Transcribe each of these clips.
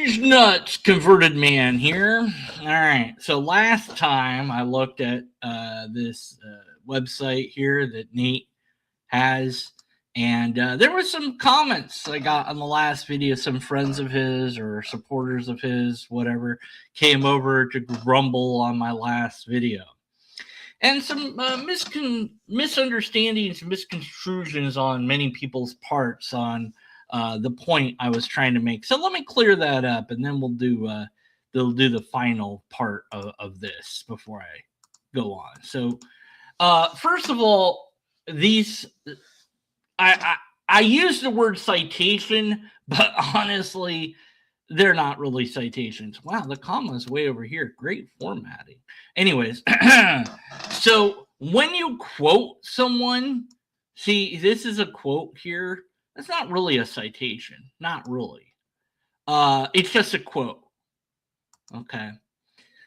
These nuts, converted man here. All right. So last time I looked at this website here that Nate has, and there were some comments I got on the last video. Some friends of his or supporters of his, whatever, came over to grumble on my last video. And some misunderstandings, misconstrusions on many people's parts on the point I was trying to make. So let me clear that up, and then we'll do the final part of this before I go on. So first of all, these I use the word citation, but honestly, they're not really citations. Wow, the comma is way over here. Great formatting. Anyways, so when you quote someone, see, this is a quote here. That's not really a citation. Not really. It's just a quote. Okay.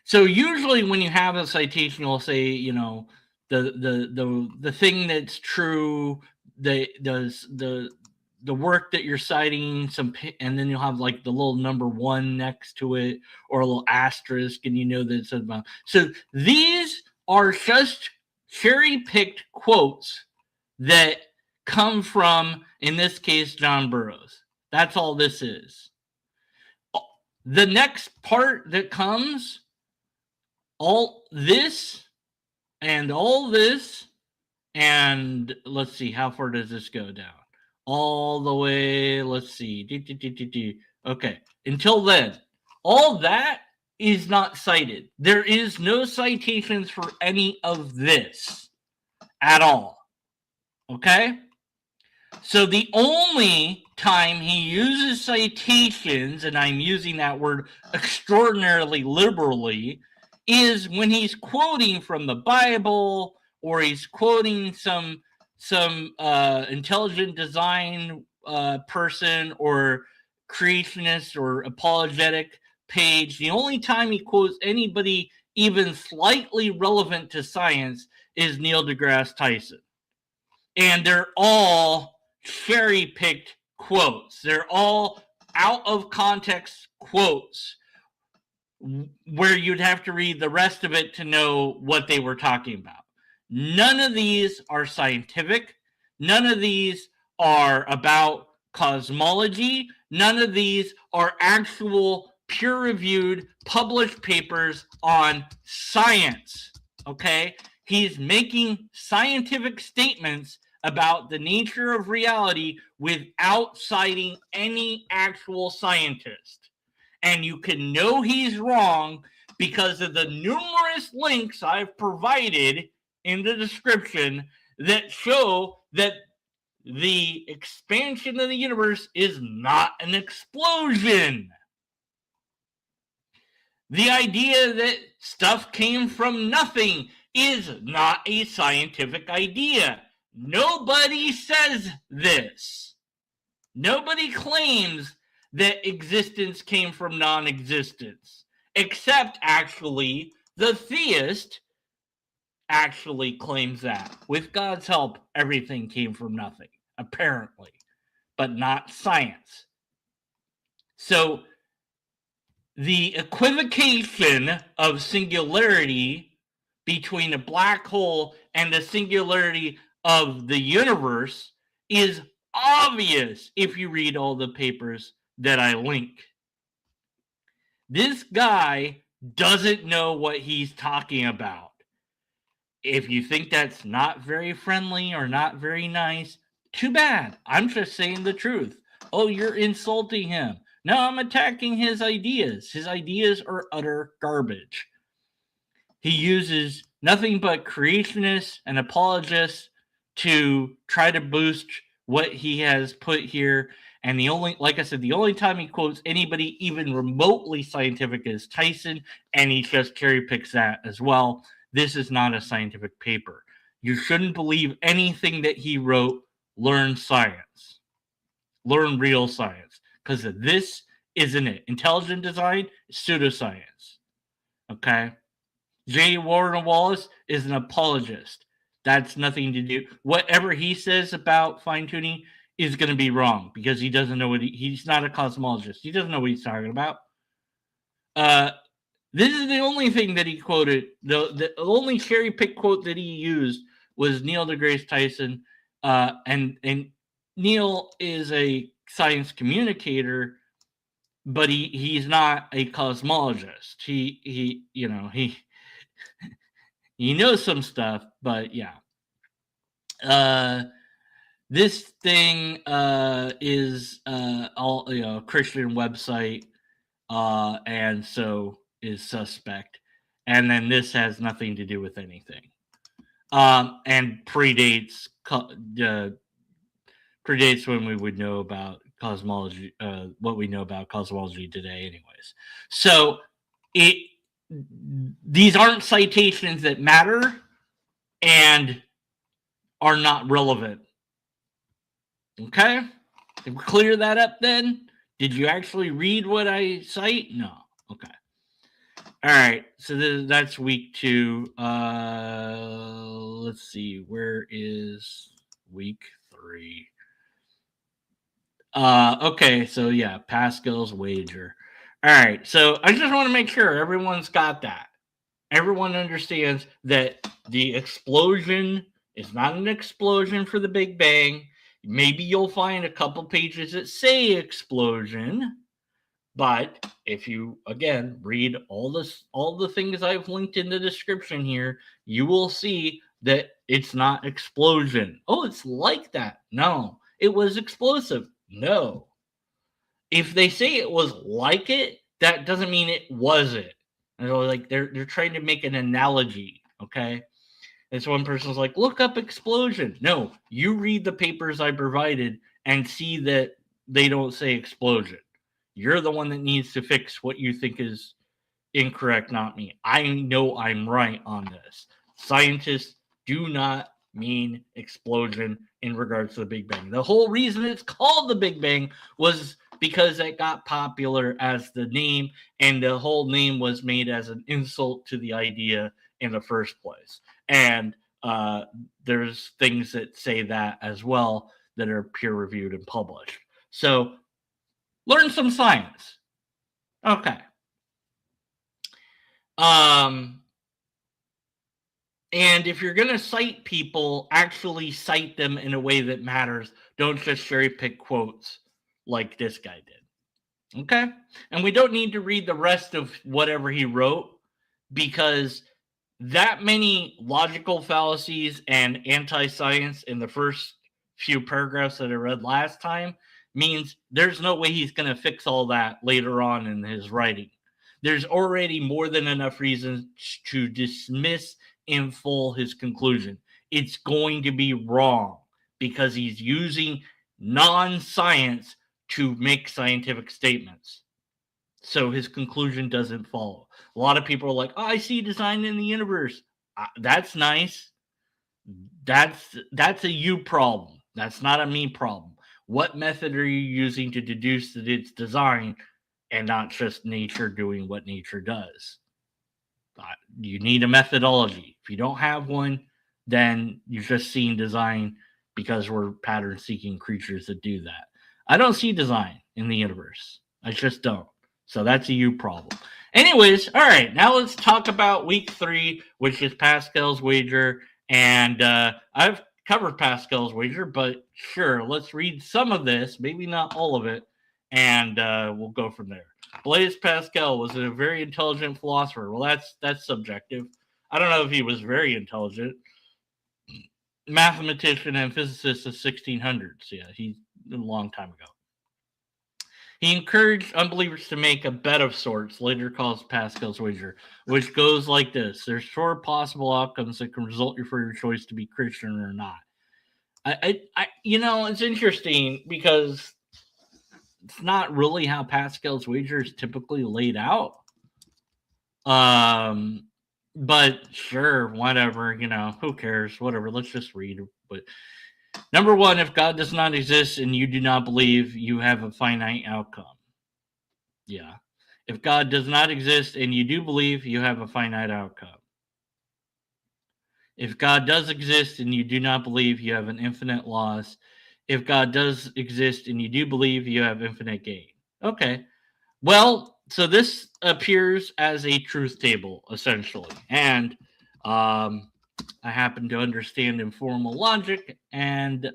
So usually when you have a citation, you'll say, you know, the thing that's true, the work that you're citing, and then you'll have like the little number 1 next to it, or a little asterisk, and you know that it's about. So these are just cherry-picked quotes that come from, in this case, John Burroughs. That's all this is. The next part that comes, all this, and all this, and let's see, how far does this go down? All the way, let's see. Okay, until then, all that is not cited. There is no citations for any of this at all. Okay? So the only time he uses citations, and I'm using that word extraordinarily liberally, is when he's quoting from the Bible, or he's quoting some intelligent design person or creationist or apologetic page. The only time he quotes anybody even slightly relevant to science is Neil deGrasse Tyson. And they're all cherry-picked quotes. They're all out of context quotes where you'd have to read the rest of it to know what they were talking about. None of these are scientific. None of these are about cosmology. None of these are actual peer-reviewed, published papers on science. Okay? He's making scientific statements about the nature of reality without citing any actual scientist. And you can know he's wrong because of the numerous links I've provided in the description that show that the expansion of the universe is not an explosion. The idea that stuff came from nothing is not a scientific idea. Nobody says this. Nobody claims that existence came from non-existence, except actually the theist actually claims that. With God's help, everything came from nothing, apparently, but not science. So the equivocation of singularity between a black hole and the singularity of the universe is obvious if you read all the papers that I link. This guy doesn't know what he's talking about. If you think that's not very friendly or not very nice, too bad. I'm just saying the truth. Oh, you're insulting him. No, I'm attacking his ideas. His ideas are utter garbage. He uses nothing but creationists and apologists to try to boost what he has put here. And the only, like I said, the only time he quotes anybody even remotely scientific is Tyson, and he just cherry picks that as well. This is not a scientific paper. You shouldn't believe anything that he wrote. Learn science. Learn real science. Because this isn't it. Intelligent design is pseudoscience. Okay? J. Warren Wallace is an apologist. That's nothing to do. Whatever he says about fine-tuning is going to be wrong because he doesn't know what he's not a cosmologist. He doesn't know what he's talking about. This is the only thing that he quoted. The only cherry pick quote that he used was Neil deGrasse Tyson. And Neil is a science communicator, but he's not a cosmologist. He he knows some stuff, but yeah. This thing is all Christian website, and so is suspect. And then this has nothing to do with anything, and predates when we would know about cosmology, what we know about cosmology today, anyways. So these aren't citations that matter and are not relevant. Okay? Did we clear that up then? Did you actually read what I cite? No. Okay. All right. So that's week 2. Let's see. Where is week 3? Okay. So yeah, Pascal's wager. All right. So I just want to make sure everyone's got that. Everyone understands that the explosion is not an explosion for the Big Bang. Maybe you'll find a couple pages that say explosion, but if you again read all the things I've linked in the description here, you will see that it's not explosion. Oh, it's like that. No, it was explosive. No. If they say it was like it, that doesn't mean it wasn't. Like they're trying to make an analogy, okay? And so one person's like, look up explosion. No, you read the papers I provided and see that they don't say explosion. You're the one that needs to fix what you think is incorrect, not me. I know I'm right on this. Scientists do not mean explosion in regards to the Big Bang. The whole reason it's called the Big Bang was because it got popular as the name, and the whole name was made as an insult to the idea in the first place. And there's things that say that as well that are peer reviewed and published. So learn some science. Okay. And if you're going to cite people, actually cite them in a way that matters. Don't just cherry pick quotes like this guy did. Okay? And we don't need to read the rest of whatever he wrote because that many logical fallacies and anti-science in the first few paragraphs that I read last time means there's no way he's going to fix all that later on in his writing. There's already more than enough reasons to dismiss in full his conclusion. It's going to be wrong because he's using non-science to make scientific statements. So his conclusion doesn't follow. A lot of people are like, oh, I see design in the universe. That's nice. That's a you problem. That's not a me problem. What method are you using to deduce that it's design and not just nature doing what nature does? You need a methodology. If you don't have one, then you're just seeing design because we're pattern seeking creatures that do that. I don't see design in the universe. I just don't. So that's a you problem. Anyways, all right, now let's talk about week 3, which is Pascal's wager. And I've covered Pascal's wager, but sure, let's read some of this, maybe not all of it, and we'll go from there. Blaise Pascal was a very intelligent philosopher. Well, that's subjective. I don't know if he was very intelligent. Mathematician and physicist of 1600s. Yeah, he's a long time ago. He encouraged unbelievers to make a bet of sorts, later called Pascal's wager, which goes like this. There's 4 possible outcomes that can result for your choice to be Christian or not. It's interesting because it's not really how Pascal's wager is typically laid out. But sure, whatever, who cares? Whatever, let's just read. But number 1, if God does not exist and you do not believe, you have a finite outcome. Yeah. If God does not exist and you do believe, you have a finite outcome. If God does exist and you do not believe, you have an infinite loss. If God does exist and you do believe, you have infinite gain. Okay. Well, So this appears as a truth table, essentially. And I happen to understand informal logic, and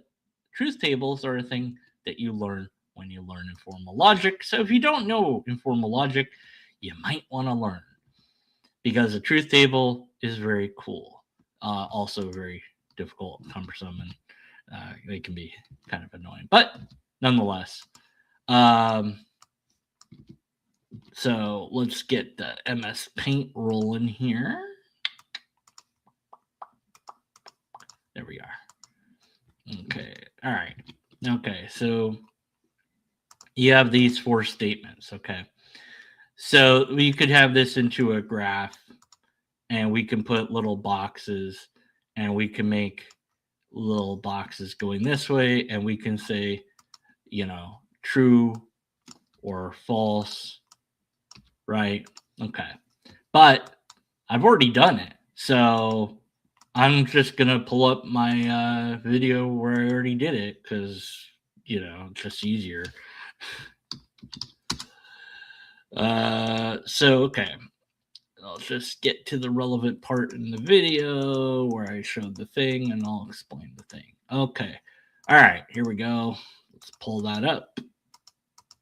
truth tables are a thing that you learn when you learn informal logic. So if you don't know informal logic, you might want to learn, because a truth table is very cool. Also very difficult, cumbersome, and they can be kind of annoying. But nonetheless, so let's get the MS Paint rolling here. There we are. Okay. All right. Okay. So you have these 4 statements. Okay. So we could have this into a graph, and we can put little boxes, and we can make little boxes going this way, and we can say, true or false, right? Okay. But I've already done it. So I'm just going to pull up my video where I already did it, because, it's just easier. Okay. I'll just get to the relevant part in the video where I showed the thing, and I'll explain the thing. Okay. All right. Here we go. Let's pull that up.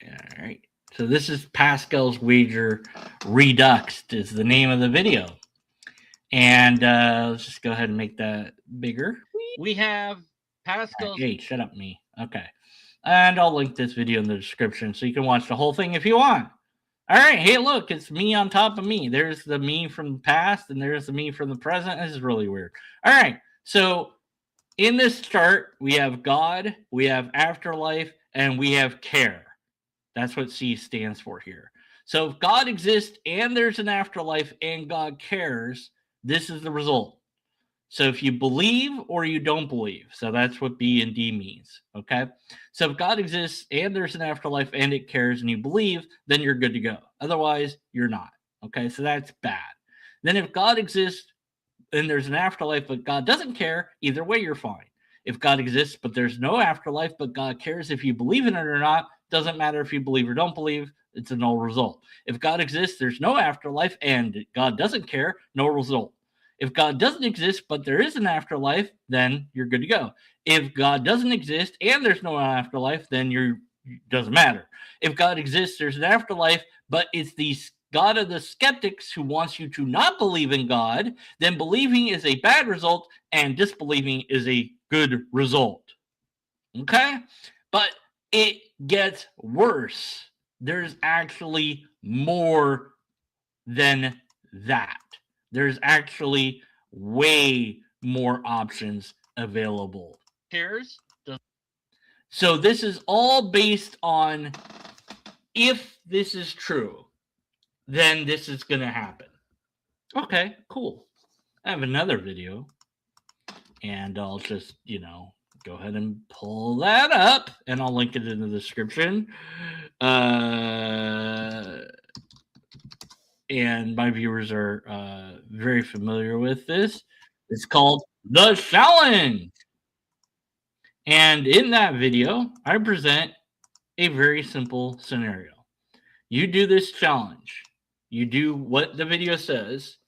All right. So this is Pascal's wager reduxed is the name of the video. And let's just go ahead and make that bigger. We have Pascal's. Hey, shut up, me. Okay. And I'll link this video in the description so you can watch the whole thing if you want. All right. Hey, look, it's me on top of me. There's the me from the past, and there's the me from the present. This is really weird. All right. So in this chart, we have God, we have afterlife, and we have care. That's what C stands for here. So if God exists and there's an afterlife and God cares, this is the result. So if you believe or you don't believe, so that's what B and D means, okay? So if God exists and there's an afterlife and it cares and you believe, then you're good to go. Otherwise, you're not, okay? So that's bad. Then if God exists and there's an afterlife but God doesn't care, either way, you're fine. If God exists but there's no afterlife but God cares if you believe in it or not, doesn't matter if you believe or don't believe, it's a null result. If God exists, there's no afterlife, and God doesn't care, no result. If God doesn't exist, but there is an afterlife, then you're good to go. If God doesn't exist and there's no afterlife, then doesn't matter. If God exists, there's an afterlife, but it's the God of the skeptics who wants you to not believe in God, then believing is a bad result and disbelieving is a good result. Okay? But it gets worse. There's actually more than that. There's actually way more options available. So this is all based on, if this is true, then this is going to happen. Okay, cool. I have another video, and I'll just, go ahead and pull that up, and I'll link it in the description. And my viewers are very familiar with this. It's called The Challenge. And in that video, I present a very simple scenario. You do this challenge. You do what the video says.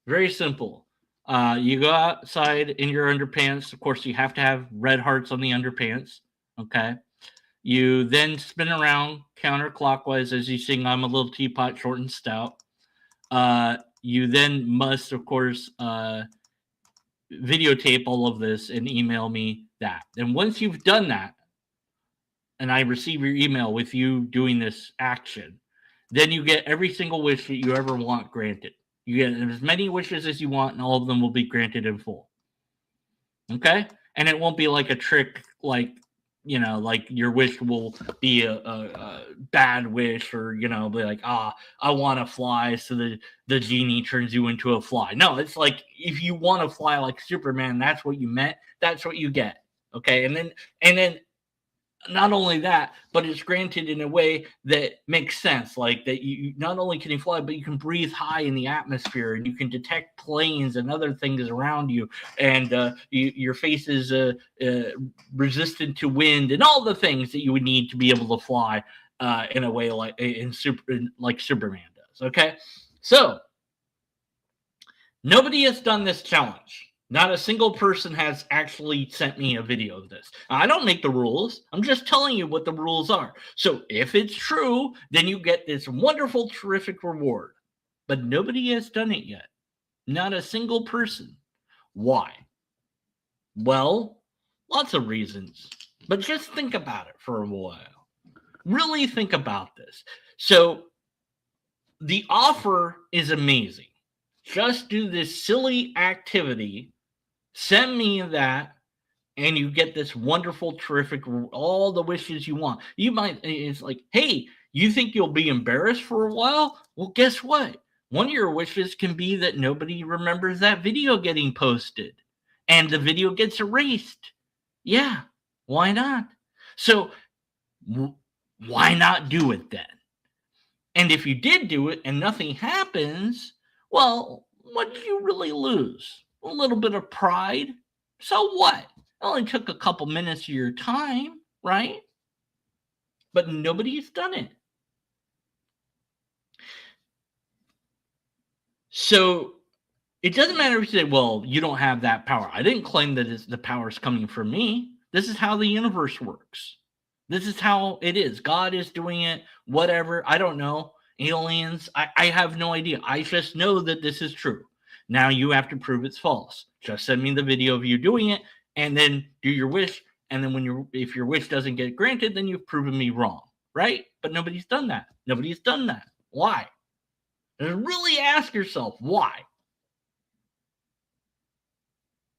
Very simple. You go outside in your underpants. Of course, you have to have red hearts on the underpants. Okay. You then spin around counterclockwise as you sing "I'm a Little Teapot, Short and Stout." You then must, of course, videotape all of this and email me that. And once you've done that, and I receive your email with you doing this action, then you get every single wish that you ever want granted. You get as many wishes as you want, and all of them will be granted in full. Okay? And it won't be like a trick, like your wish will be a bad wish, or, be like, I want to fly, so the genie turns you into a fly. No, it's like, if you want to fly like Superman, that's what you meant, that's what you get. Okay? And then not only that, but it's granted in a way that makes sense. Like that, you not only can you fly, but you can breathe high in the atmosphere, and you can detect planes and other things around you, and your face is resistant to wind and all the things that you would need to be able to fly. in a way like like Superman does. Okay, so nobody has done this challenge. Not a single person has actually sent me a video of this. I don't make the rules. I'm just telling you what the rules are. So if it's true, then you get this wonderful, terrific reward. But nobody has done it yet. Not a single person. Why? Well, lots of reasons. But just think about it for a while. Really think about this. So the offer is amazing. Just do this silly activity, send me that, and you get this wonderful, terrific, all the wishes you want. You might, it's like, hey, you think you'll be embarrassed for a while? Well, guess what? One of your wishes can be that nobody remembers that video getting posted and the video gets erased. Yeah, why not? So, why not do it then? And if you did do it and nothing happens, well, what did you really lose? A little bit of pride. So what? It only took a couple minutes of your time, right? But nobody's done it. So it doesn't matter if you say, well, you don't have that power. I didn't claim that the power is coming from me. This is how the universe works. This is how it is. God is doing it, whatever. I don't know. Aliens, I have no idea. I just know that this is true. Now you have to prove it's false. Just send me the video of you doing it and then do your wish. And then if your wish doesn't get granted, then you've proven me wrong, right? But nobody's done that. Nobody's done that. Why? And really ask yourself why.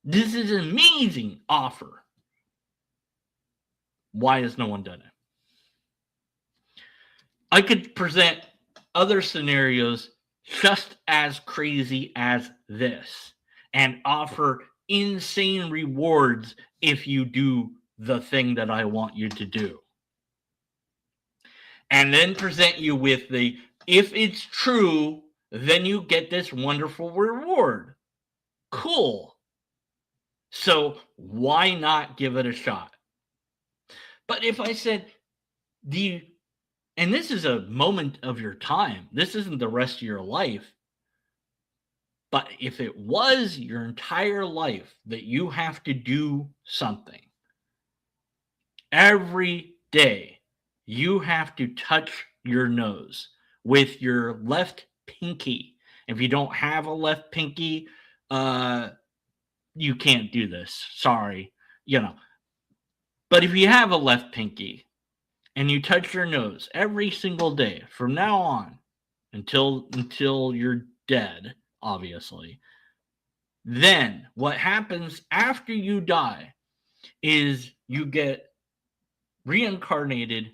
This is an amazing offer. Why has no one done it? I could present other scenarios just as crazy as this and offer insane rewards if you do the thing that I want you to do. And then present you with the, if it's true, then you get this wonderful reward. Cool. So why not give it a shot? But if I said, and this is a moment of your time, this isn't the rest of your life. But if it was your entire life that you have to do something, every day you have to touch your nose with your left pinky. If you don't have a left pinky, you can't do this. Sorry. But if you have a left pinky and you touch your nose every single day from now on until you're dead, obviously, then what happens after you die is you get reincarnated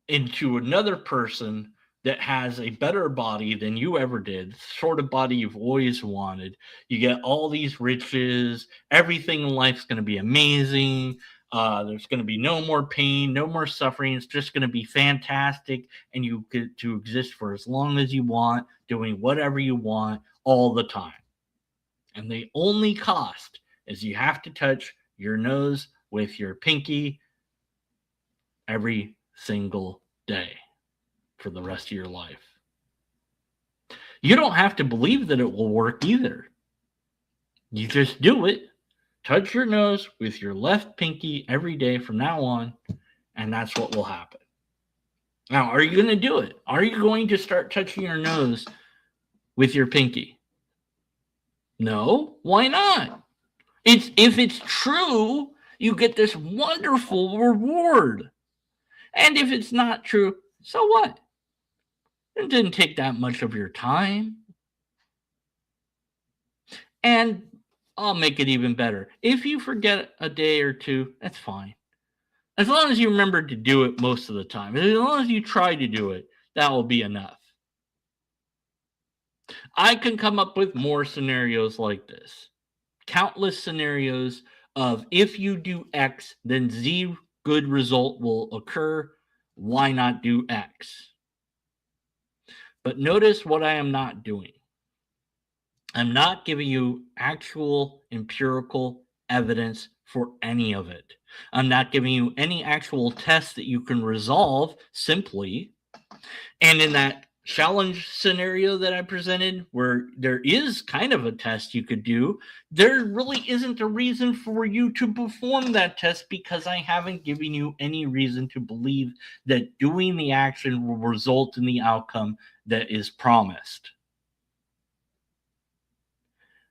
into another person that has a better body than you ever did, sort of body you've always wanted. You get all these riches. Everything in life's going to be amazing. There's going to be no more pain, no more suffering. It's just going to be fantastic. And you get to exist for as long as you want, doing whatever you want all the time. And the only cost is you have to touch your nose with your pinky every single day for the rest of your life. You don't have to believe that it will work either. You just do it. Touch your nose with your left pinky every day from now on, and that's what will happen. Now, are you going to do it? Are you going to start touching your nose with your pinky? No? Why not? If it's true, you get this wonderful reward. And if it's not true, so what? It didn't take that much of your time. And I'll make it even better. If you forget a day or two, that's fine. As long as you remember to do it most of the time. As long as you try to do it, that will be enough. I can come up with more scenarios like this. Countless scenarios of if you do X, then Z good result will occur. Why not do X? But notice what I am not doing. I'm not giving you actual empirical evidence for any of it. I'm not giving you any actual tests that you can resolve simply. And in that challenge scenario that I presented, where there is kind of a test you could do, there really isn't a reason for you to perform that test because I haven't given you any reason to believe that doing the action will result in the outcome that is promised.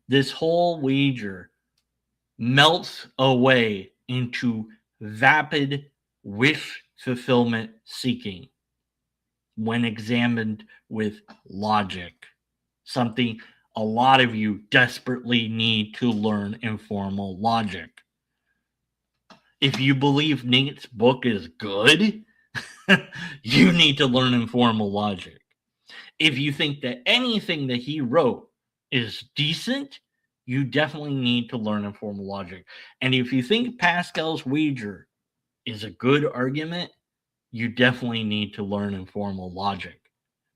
This whole wager melts away into vapid wish fulfillment seeking when examined with logic, something a lot of you desperately need to learn informal logic. If you believe Nate's book is good, you need to learn informal logic. If you think that anything that he wrote is decent, you definitely need to learn informal logic. And if you think Pascal's wager is a good argument, you definitely need to learn informal logic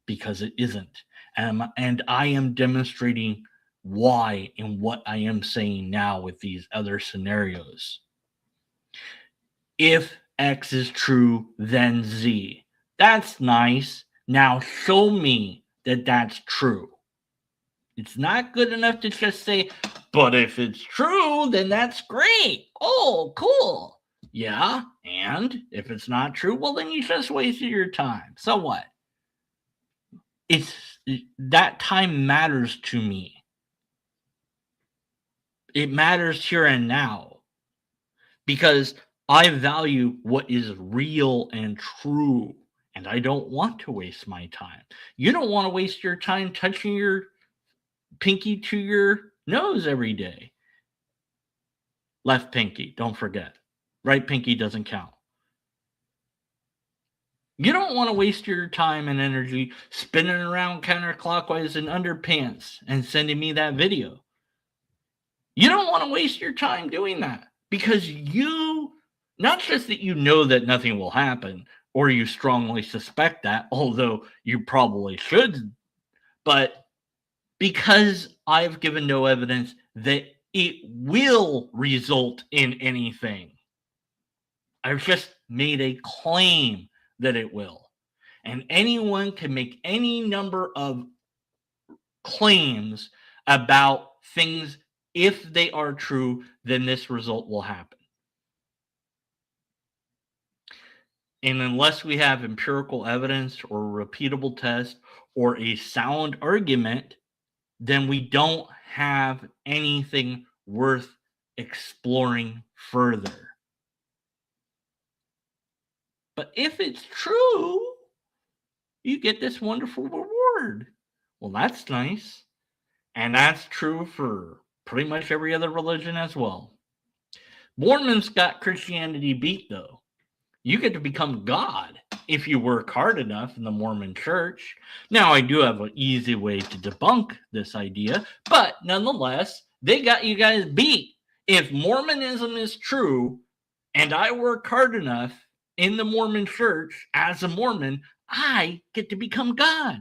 because it isn't. And I am demonstrating why and what I am saying now with these other scenarios. If X is true, then Z. That's nice. Now show me that that's true. It's not good enough to just say, but if it's true, then that's great. Oh, cool. Yeah, and if it's not true, well, then you just wasted your time. So what? It's that time matters to me. It matters here and now because I value what is real and true, and I don't want to waste my time. You don't want to waste your time touching your pinky to your nose every day. Left pinky, don't forget. Right pinky doesn't count. You don't want to waste your time and energy spinning around counterclockwise in underpants and sending me that video. You don't want to waste your time doing that because you, not just that you know that nothing will happen or you strongly suspect that, although you probably should, but because I've given no evidence that it will result in anything. I've just made a claim that it will. And anyone can make any number of claims about things. If they are true, then this result will happen. And unless we have empirical evidence or a repeatable test or a sound argument, then we don't have anything worth exploring further. But if it's true, you get this wonderful reward. Well, that's nice. And that's true for pretty much every other religion as well. Mormons got Christianity beat, though. You get to become God if you work hard enough in the Mormon church. Now, I do have an easy way to debunk this idea, but nonetheless, they got you guys beat. If Mormonism is true and I work hard enough in the Mormon church as a Mormon, I get to become God.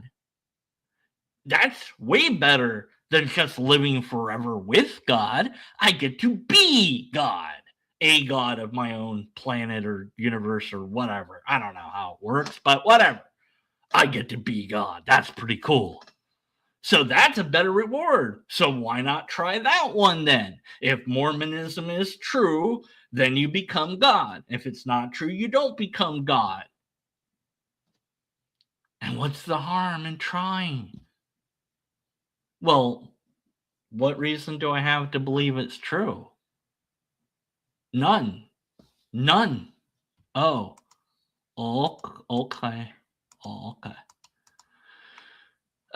That's way better than just living forever with God. I get to be God, a God of my own planet or universe or whatever. I don't know how it works, but whatever. I get to be God. That's pretty cool. So that's a better reward. So why not try that one then? If Mormonism is true, then you become God. If it's not true, you don't become God. And what's the harm in trying? Well, what reason do I have to believe it's true? None. None. Oh, okay. Okay.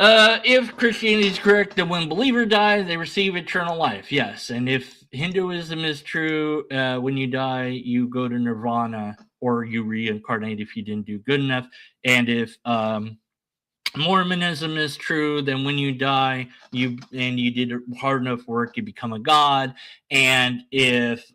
If Christianity is correct, then when believer dies, they receive eternal life. Yes, and if Hinduism is true, when you die, you go to nirvana or you reincarnate if you didn't do good enough. And if Mormonism is true, then when you die, you did hard enough work, you become a god. And if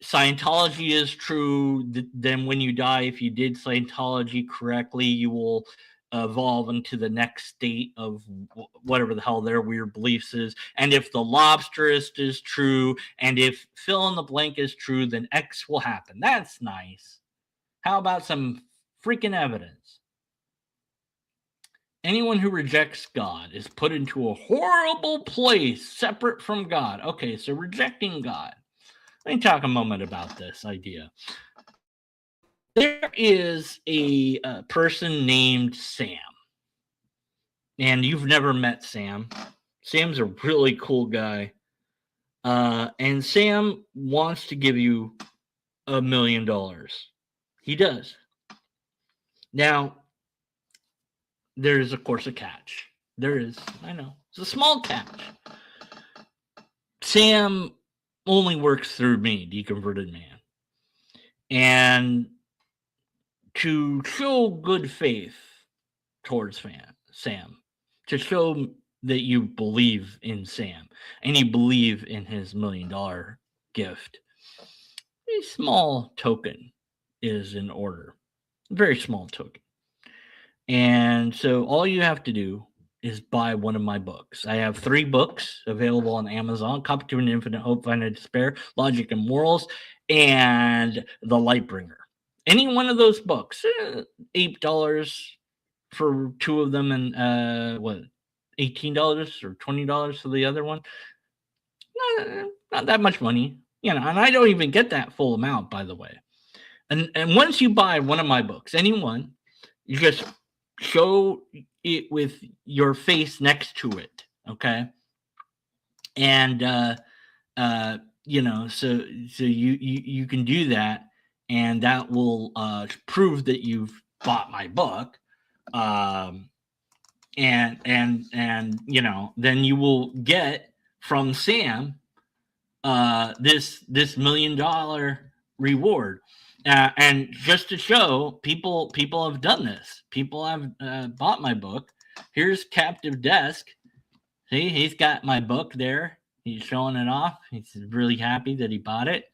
Scientology is true, then when you die, if you did Scientology correctly, you will evolve into the next state of whatever the hell their weird beliefs is. And if the lobsterist is true, and if fill in the blank is true, then X will happen. That's nice. How about some freaking evidence? Anyone who rejects God is put into a horrible place separate from God. Okay, so rejecting God. Let me talk a moment about this idea. There is a person named Sam. And you've never met Sam. Sam's a really cool guy. And Sam wants to give you $1 million. He does. Now, there is, of course, a catch. There is. I know. It's a small catch. Sam only works through me, Deconverted Man. And to show good faith towards Sam, to show that you believe in Sam and you believe in his $1 million gift, a small token is in order. A very small token. And so all you have to do is buy one of my books. I have 3 books available on Amazon: Competition, Infinite Hope, Finite Despair, Logic and Morals, and The Lightbringer. Any one of those books, $8 for 2 of them, and $18 or $20 for the other one. Not that much money, and I don't even get that full amount, by the way. And once you buy one of my books, any one, you just show it with your face next to it, okay? And so you can do that, and that will prove that you've bought my book. And then you will get from Sam this $1 million reward. And just to show people have done this. People have bought my book. Here's Captive Desk. See, he's got my book there. He's showing it off. He's really happy that he bought it.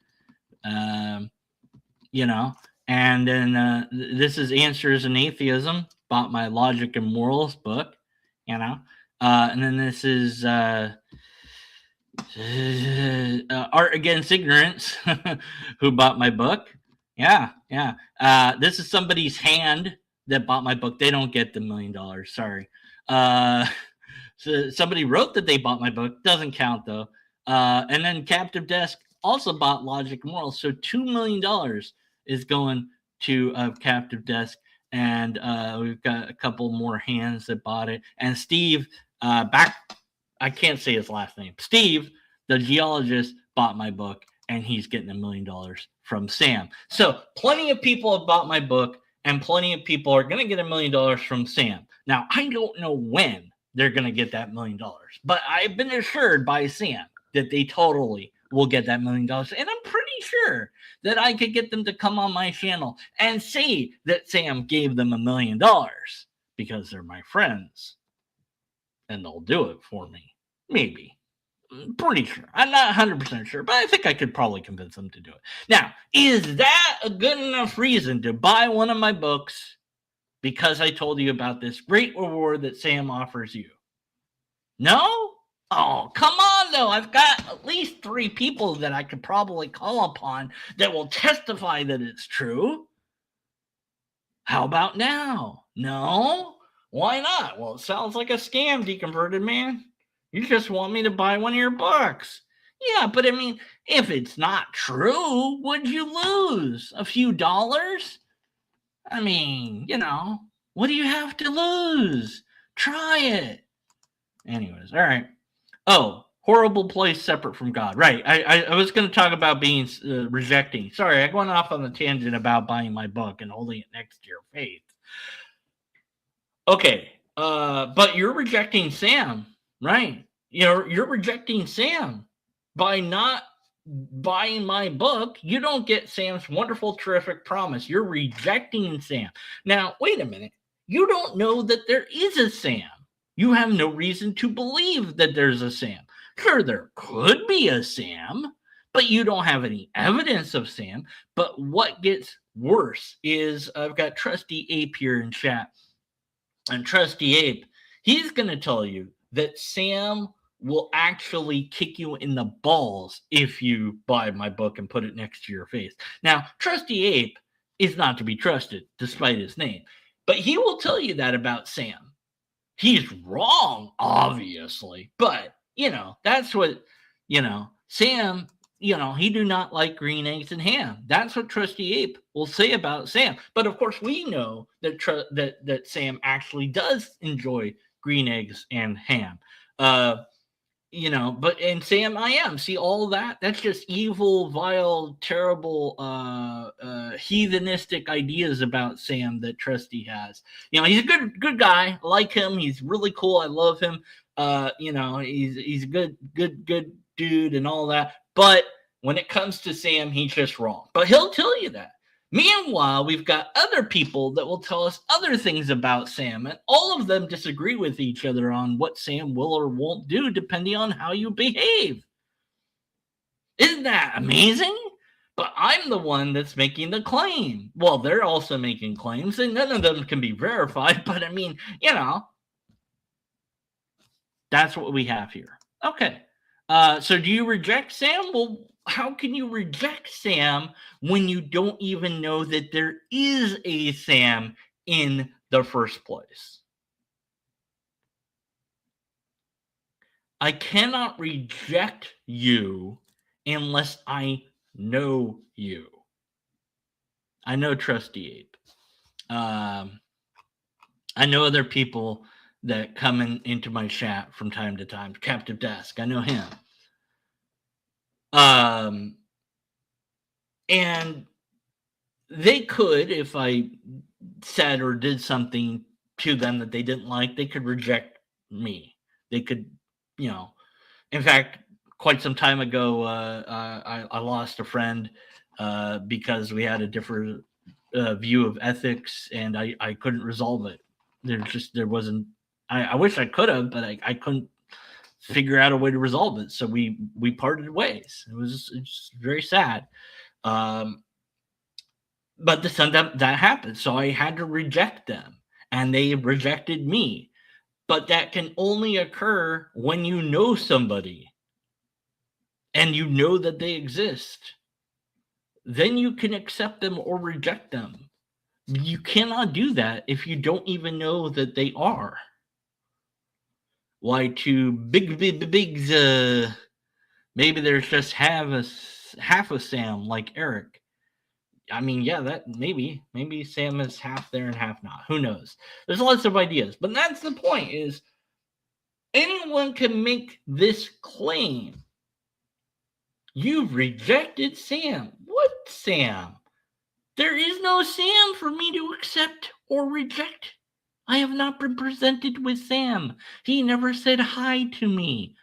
And then this is Answers in Atheism. Bought my Logic and Morals book, and then this is Art Against Ignorance, who bought my book. Yeah. This is somebody's hand that bought my book. They don't get the $1 million. Sorry. So somebody wrote that they bought my book. Doesn't count though. And then Captive Desk also bought Logic and Morals. So $2 million is going to Captive Desk. And we've got a couple more hands that bought it. And Steve, I can't say his last name. Steve, the geologist, bought my book, and he's getting $1 million from Sam. So plenty of people have bought my book, and plenty of people are going to get $1 million from Sam. Now, I don't know when they're going to get that $1 million, but I've been assured by Sam that they totally will get that $1 million. And I'm pretty sure that I could get them to come on my channel and say that Sam gave them $1 million because they're my friends. And they'll do it for me. Maybe. I'm pretty sure. I'm not 100% sure, but I think I could probably convince them to do it. Now, is that a good enough reason to buy one of my books because I told you about this great reward that Sam offers you? No? Oh, come on, though. I've got at least 3 people that I could probably call upon that will testify that it's true. How about now? No? Why not? Well, it sounds like a scam, Deconverted Man. You just want me to buy one of your books. Yeah, but I mean, if it's not true, would you lose a few dollars? I mean, what do you have to lose? Try it. Anyways, all right. Oh, horrible place separate from God. Right. I was going to talk about being rejecting. Sorry, I went off on the tangent about buying my book and holding it next to your faith. Okay, but you're rejecting Sam, right? You're rejecting Sam by not buying my book. You don't get Sam's wonderful, terrific promise. You're rejecting Sam. Now, wait a minute. You don't know that there is a Sam. You have no reason to believe that there's a Sam. Sure, there could be a Sam, but you don't have any evidence of Sam. But what gets worse is I've got Trusty Ape here in chat. And Trusty Ape, he's going to tell you that Sam will actually kick you in the balls if you buy my book and put it next to your face. Now, Trusty Ape is not to be trusted, despite his name, but he will tell you that about Sam. He's wrong, obviously, but, that's what, Sam, he do not like green eggs and ham. That's what Trusty Ape will say about Sam. But of course, we know that Sam actually does enjoy green eggs and ham. But in Sam, I am. See, all that, that's just evil, vile, terrible, heathenistic ideas about Sam that Trusty has. He's a good guy. I like him. He's really cool. I love him. He's a good dude and all that. But when it comes to Sam, he's just wrong. But he'll tell you that. Meanwhile, we've got other people that will tell us other things about Sam, and all of them disagree with each other on what Sam will or won't do depending on how you behave. Isn't that amazing? But I'm the one that's making the claim. Well, they're also making claims, and none of them can be verified, but I mean, that's what we have here. Okay. So do you reject Sam? Well, how can you reject Sam when you don't even know that there is a Sam in the first place? I cannot reject you unless I know you. I know Trusty Ape. I know other people that come into my chat from time to time. Captive Desk, I know him. And they could, if I said or did something to them that they didn't like, they could reject me. They could, in fact, quite some time ago, I lost a friend because we had a different view of ethics, and I couldn't resolve it. There wasn't. I wish I could have, but I couldn't figure out a way to resolve it. So we parted ways. It's very sad. But that happened, so I had to reject them, and they rejected me. But that can only occur when you know somebody, and you know that they exist. Then you can accept them or reject them. You cannot do that if you don't even know that they are. Why to bigs? Maybe there's just half a Sam like Eric. I mean, yeah, that maybe Sam is half there and half not. Who knows? There's lots of ideas, but that's the point. Is anyone can make this claim? You've rejected Sam. What Sam? There is no Sam for me to accept or reject. I have not been presented with Sam. He never said hi to me.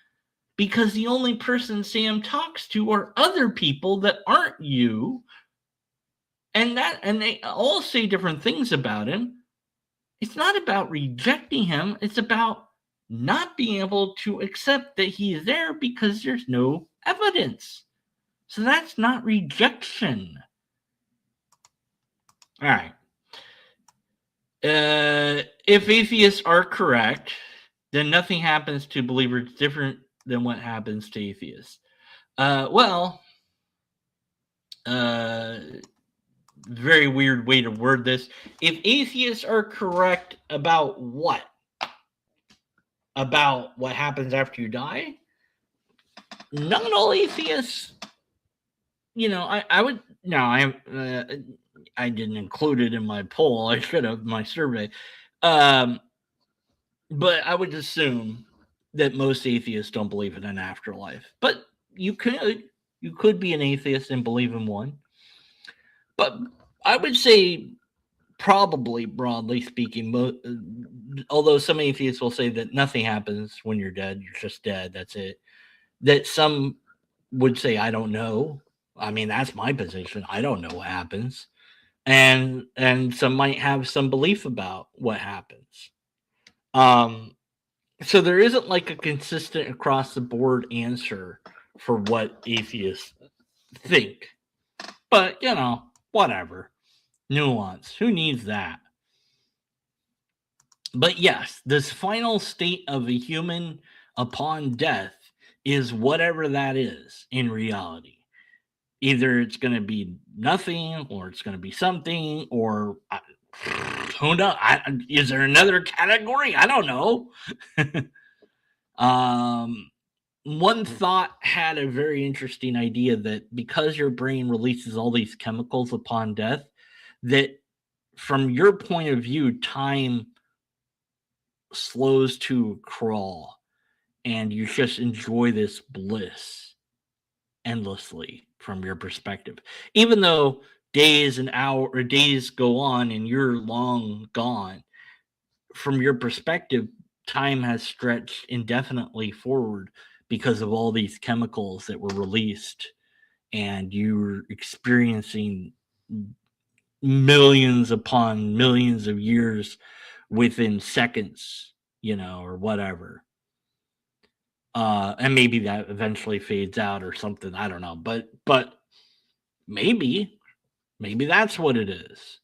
Because the only person Sam talks to are other people that aren't you. And they all say different things about him. It's not about rejecting him. It's about not being able to accept that he is there because there's no evidence. So that's not rejection. All right. If atheists are correct, then nothing happens to believers different than what happens to atheists. Very weird way to word this. If atheists are correct about what? About what happens after you die? Not all atheists. I didn't include it in my poll. I should have, my survey. But I would assume that most atheists don't believe in an afterlife. But you could be an atheist and believe in one. But I would say probably, broadly speaking, although some atheists will say that nothing happens when you're dead, you're just dead, that's it. That some would say, I don't know. I mean, that's my position. I don't know what happens. And some might have some belief about what happens. So there isn't like a consistent across the board answer for what atheists think. But, whatever. Nuance. Who needs that? But yes, this final state of a human upon death is whatever that is in reality. Either it's going to be nothing, or it's going to be something, or who knows? Is there another category? I don't know. One thought had a very interesting idea that because your brain releases all these chemicals upon death, that from your point of view, time slows to a crawl and you just enjoy this bliss endlessly from your perspective. Even though days and hour or days go on and you're long gone, from your perspective, time has stretched indefinitely forward because of all these chemicals that were released, and you're experiencing millions upon millions of years within seconds, or whatever. And maybe that eventually fades out or something. I don't know, but maybe that's what it is.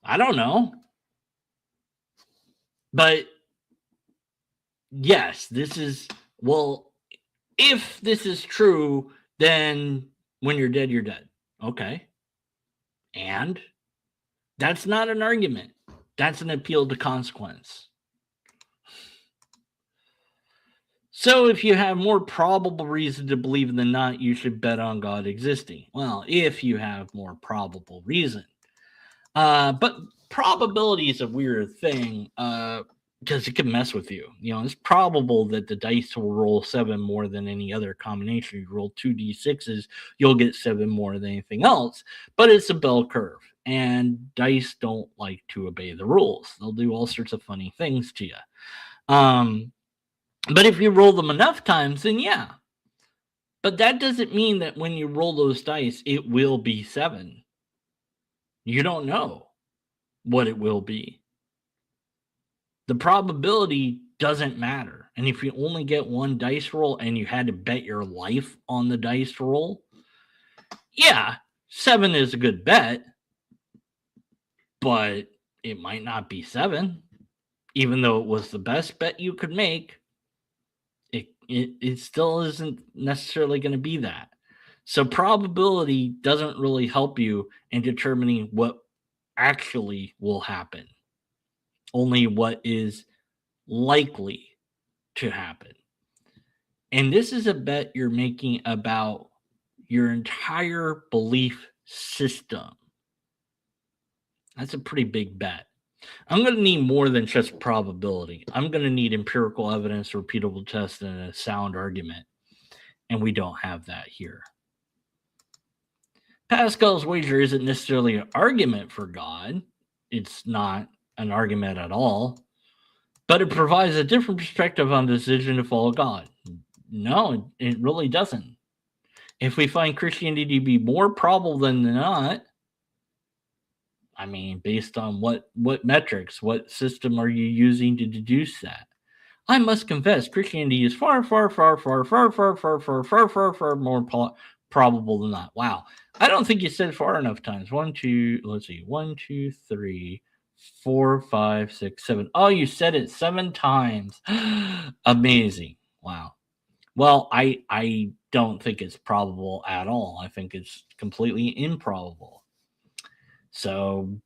I don't know, but yes, this is, well, if this is true, then when you're dead, you're dead. Okay. And that's not an argument. That's an appeal to consequence. So if you have more probable reason to believe than not, you should bet on God existing. Well, if you have more probable reason. But probability is a weird thing because it can mess with you. It's probable that the dice will roll 7 more than any other combination. You roll 2d6s, you'll get 7 more than anything else. But it's a bell curve, and dice don't like to obey the rules. They'll do all sorts of funny things to you. But if you roll them enough times, then yeah. But that doesn't mean that when you roll those dice, it will be 7. You don't know what it will be. The probability doesn't matter. And if you only get one dice roll and you had to bet your life on the dice roll, yeah, 7 is a good bet, but it might not be 7. Even though it was the best bet you could make, it still isn't necessarily going to be that. So probability doesn't really help you in determining what actually will happen. Only what is likely to happen. And this is a bet you're making about your entire belief system. That's a pretty big bet. I'm going to need more than just probability. I'm going to need empirical evidence, repeatable tests, and a sound argument. And we don't have that here. Pascal's wager isn't necessarily an argument for God. It's not an argument at all. But it provides a different perspective on the decision to follow God. No, it really doesn't. If we find Christianity to be more probable than not, I mean, based on what metrics, what system are you using to deduce that? I must confess, Christianity is far, far, far, far, far, far, far, far, far, far, far more probable than not. Wow. I don't think you said far enough times. 1, 2, 3, 4, 5, 6, 7. Oh, you said it 7 times. Amazing. Wow. Well, I don't think it's probable at all. I think it's completely improbable. So,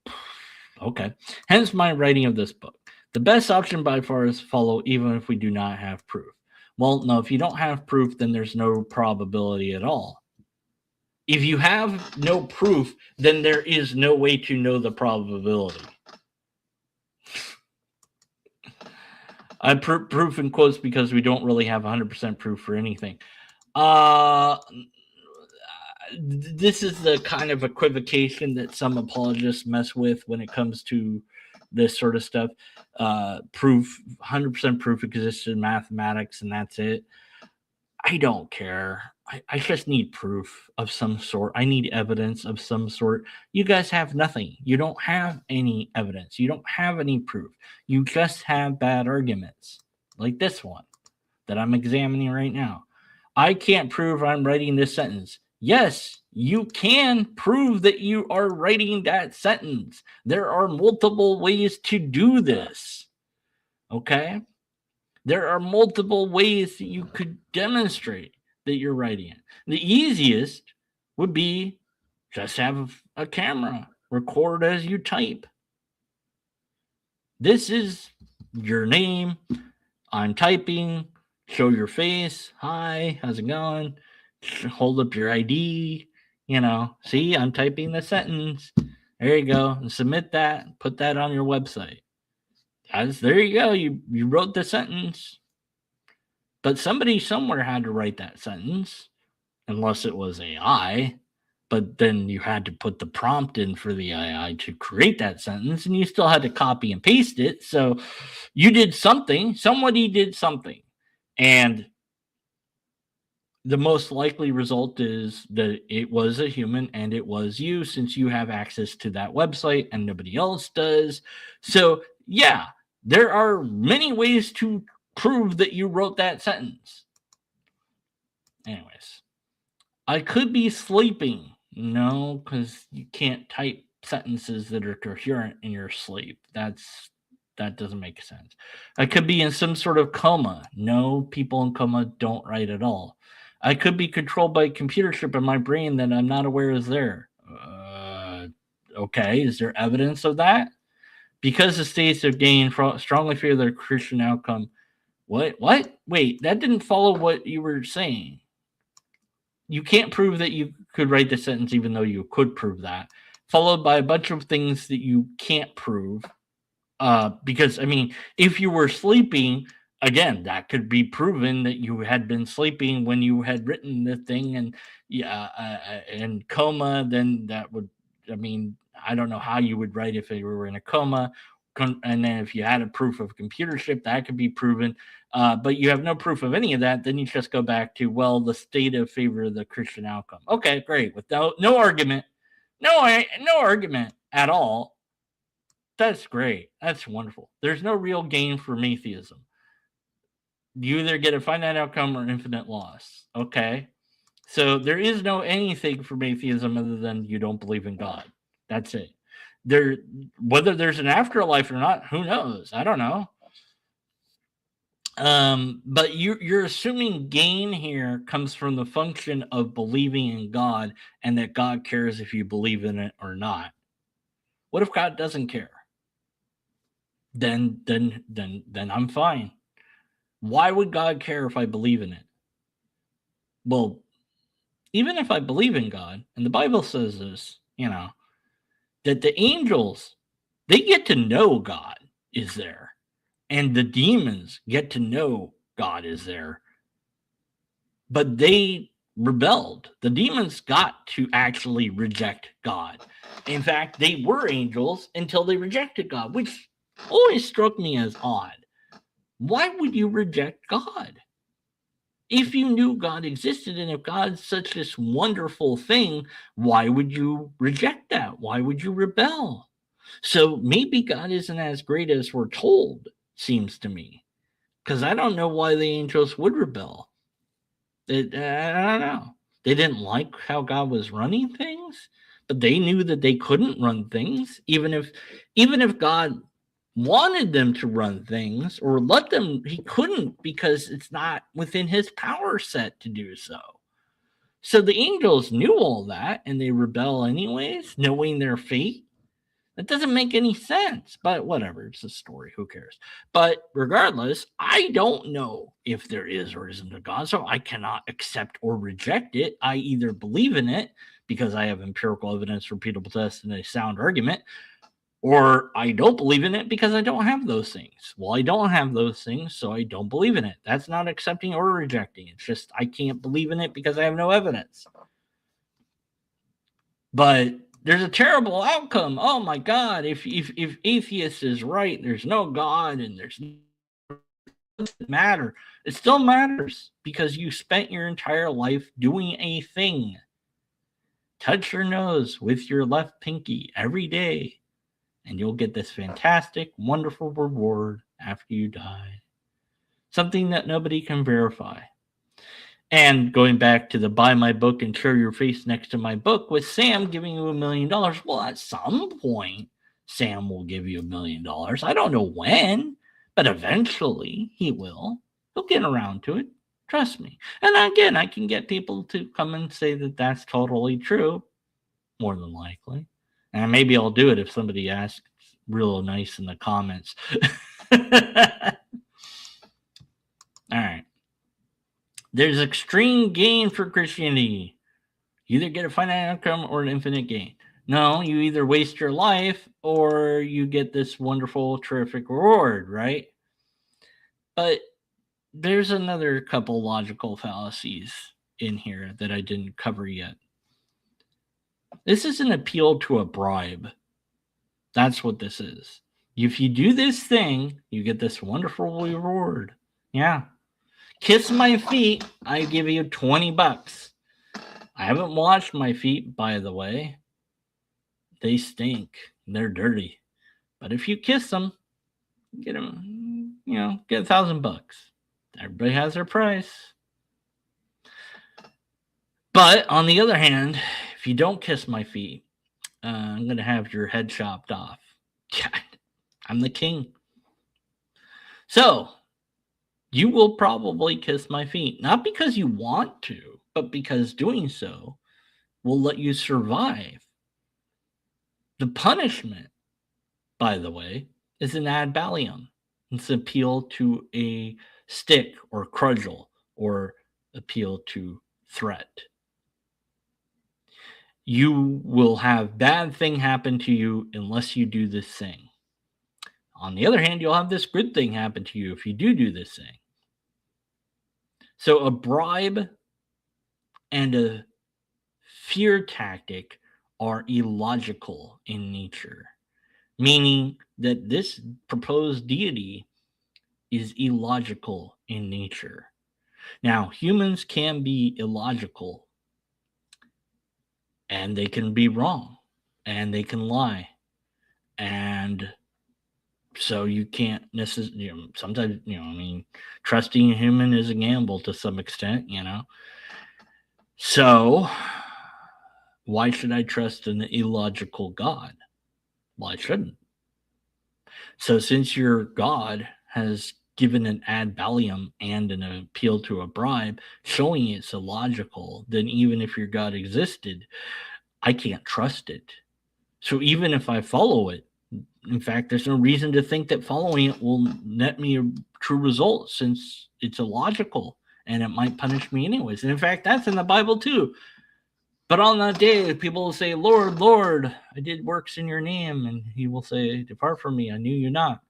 okay. Hence my writing of this book. The best option by far is follow, even if we do not have proof. Well, no, if you don't have proof, then there's no probability at all. If you have no proof, then there is no way to know the probability. I put proof in quotes because we don't really have 100% proof for anything. This is the kind of equivocation that some apologists mess with when it comes to this sort of stuff. Proof, 100% proof exists in mathematics, and that's it. I don't care. I just need proof of some sort. I need evidence of some sort. You guys have nothing. You don't have any evidence. You don't have any proof. You just have bad arguments, like this one that I'm examining right now. I can't prove I'm writing this sentence. Yes, you can prove that you are writing that sentence. There are multiple ways to do this. Okay? There are multiple ways that you could demonstrate that you're writing it. The easiest would be just have a camera, record as you type. This is your name. I'm typing. Show your face. Hi, how's it going? Hold up your ID. See, I'm typing the sentence. There you go. And submit that. Put that on your website. There you go. You wrote the sentence. But somebody somewhere had to write that sentence, unless it was AI. But then you had to put the prompt in for the AI to create that sentence, and you still had to copy and paste it. So you did something. Somebody did something. And the most likely result is that it was a human and it was you, since you have access to that website and nobody else does. So, yeah, there are many ways to prove that you wrote that sentence. Anyways, I could be sleeping. No, because you can't type sentences that are coherent in your sleep. That doesn't make sense. I could be in some sort of coma. No, people in coma don't write at all. I could be controlled by a computer chip in my brain that I'm not aware is there. Okay, is there evidence of that? Because the states of gain strongly favor the Christian outcome. What? Wait, that didn't follow what you were saying. You can't prove that you could write the sentence even though you could prove that, followed by a bunch of things that you can't prove. Because, I mean, if you were sleeping, again, that could be proven that you had been sleeping when you had written the thing, and in coma, then that would, I mean, I don't know how you would write if you were in a coma. And then if you had a proof of a computer chip, that could be proven. But you have no proof of any of that, then you just go back to, well, the state of favor of the Christian outcome. Okay, great. With no argument, no argument at all. That's great. That's wonderful. There's no real gain from atheism. You either get a finite outcome or infinite loss. Okay. So there is no anything from atheism other than you don't believe in God. That's it. Whether there's an afterlife or not, who knows? I don't know. But you're assuming gain here comes from the function of believing in God, and that God cares if you believe in it or not. What if God doesn't care? Then I'm fine. Why would God care if I believe in it? Well, even if I believe in God, and the Bible says this, that the angels, they get to know God is there, and the demons get to know God is there, but they rebelled. The demons got to actually reject God. In fact, they were angels until they rejected God, which always struck me as odd. Why would you reject God? If you knew God existed, and if God's such this wonderful thing, why would you reject that? Why would you rebel? So maybe God isn't as great as we're told, seems to me. Because I don't know why the angels would rebel. I don't know. They didn't like how God was running things, but they knew that they couldn't run things, even if God wanted them to run things or let them, he couldn't, because it's not within his power set to do so. So the angels knew all that, and they rebel anyways, knowing their fate. That doesn't make any sense, but whatever. It's a story. Who cares? But regardless, I don't know if there is or isn't a God, so I cannot accept or reject it. I either believe in it because I have empirical evidence, repeatable tests, and a sound argument, or I don't believe in it because I don't have those things. Well, I don't have those things, so I don't believe in it. That's not accepting or rejecting. It's just I can't believe in it because I have no evidence. But there's a terrible outcome. Oh my God! If atheist is right, there's no God, and there's no matter. It still matters because you spent your entire life doing a thing. Touch your nose with your left pinky every day, and you'll get this fantastic, wonderful reward after you die. Something that nobody can verify. And going back to the buy my book and share your face next to my book, with Sam giving you $1 million, well, at some point, Sam will give you $1 million. I don't know when, But eventually he will. He'll get around to it. Trust me. And again, I can get people to come and say that that's totally true, more than likely. And maybe I'll do it if somebody asks real nice in the comments. All right. There's extreme gain for Christianity. You either get a finite outcome or an infinite gain. No, you either waste your life or you get this wonderful, terrific reward, right? But there's another couple logical fallacies in here that I didn't cover yet. This is an appeal to a bribe. That's what this is. If you do this thing, you get this wonderful reward. Yeah. Kiss my feet, I give you $20. I haven't washed my feet, by the way. They stink. They're dirty. But if you kiss them, get them, get $1,000. Everybody has their price. But on the other hand, if you don't kiss my feet, I'm going to have your head chopped off. God, I'm the king. So, you will probably kiss my feet. Not because you want to, but because doing so will let you survive. The punishment, by the way, is an ad ballum. It's appeal to a stick or cudgel or appeal to threat. You will have bad thing happen to you unless you do this thing. On the other hand, you'll have this good thing happen to you if you do this thing. So a bribe and a fear tactic are illogical in nature, meaning that this proposed deity is illogical in nature. Now, humans can be illogical, and they can be wrong, and they can lie, and so you can't necessarily, sometimes, trusting a human is a gamble to some extent, So, why should I trust an illogical God? Well, I shouldn't. So, since your God has given an ad ballum and an appeal to a bribe, showing it's illogical, then even if your God existed, I can't trust it. So, even if I follow it, in fact, there's no reason to think that following it will net me a true result since it's illogical and it might punish me anyways. And in fact, that's in the Bible too. But on that day, people will say, Lord, Lord, I did works in your name. And he will say, depart from me, I knew you not.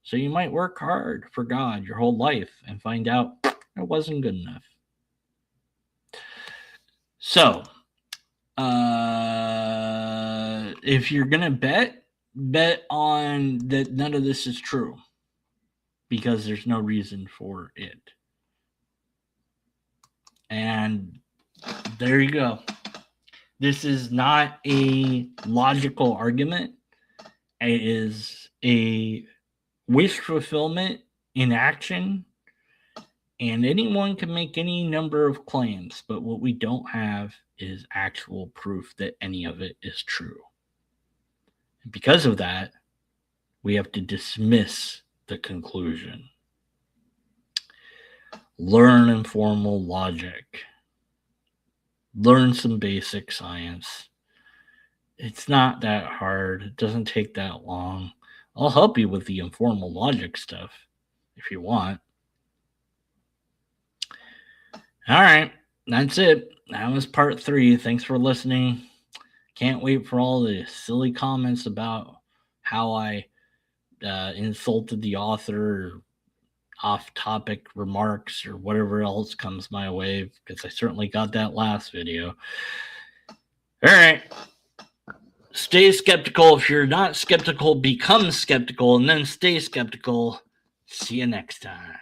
So you might work hard for God your whole life and find out it wasn't good enough. So, if you're going to bet on that none of this is true because there's no reason for it. And there you go. This is not a logical argument. It is a wish fulfillment in action. And anyone can make any number of claims, but what we don't have is actual proof that any of it is true. And because of that, we have to dismiss the conclusion. Learn informal logic. Learn some basic science. It's not that hard. It doesn't take that long. I'll help you with the informal logic stuff if you want. All right, that's it. That was part 3. Thanks for listening. Can't wait for all the silly comments about how I insulted the author, or off-topic remarks, or whatever else comes my way, because I certainly got that last video. All right. Stay skeptical. If you're not skeptical, become skeptical, and then stay skeptical. See you next time.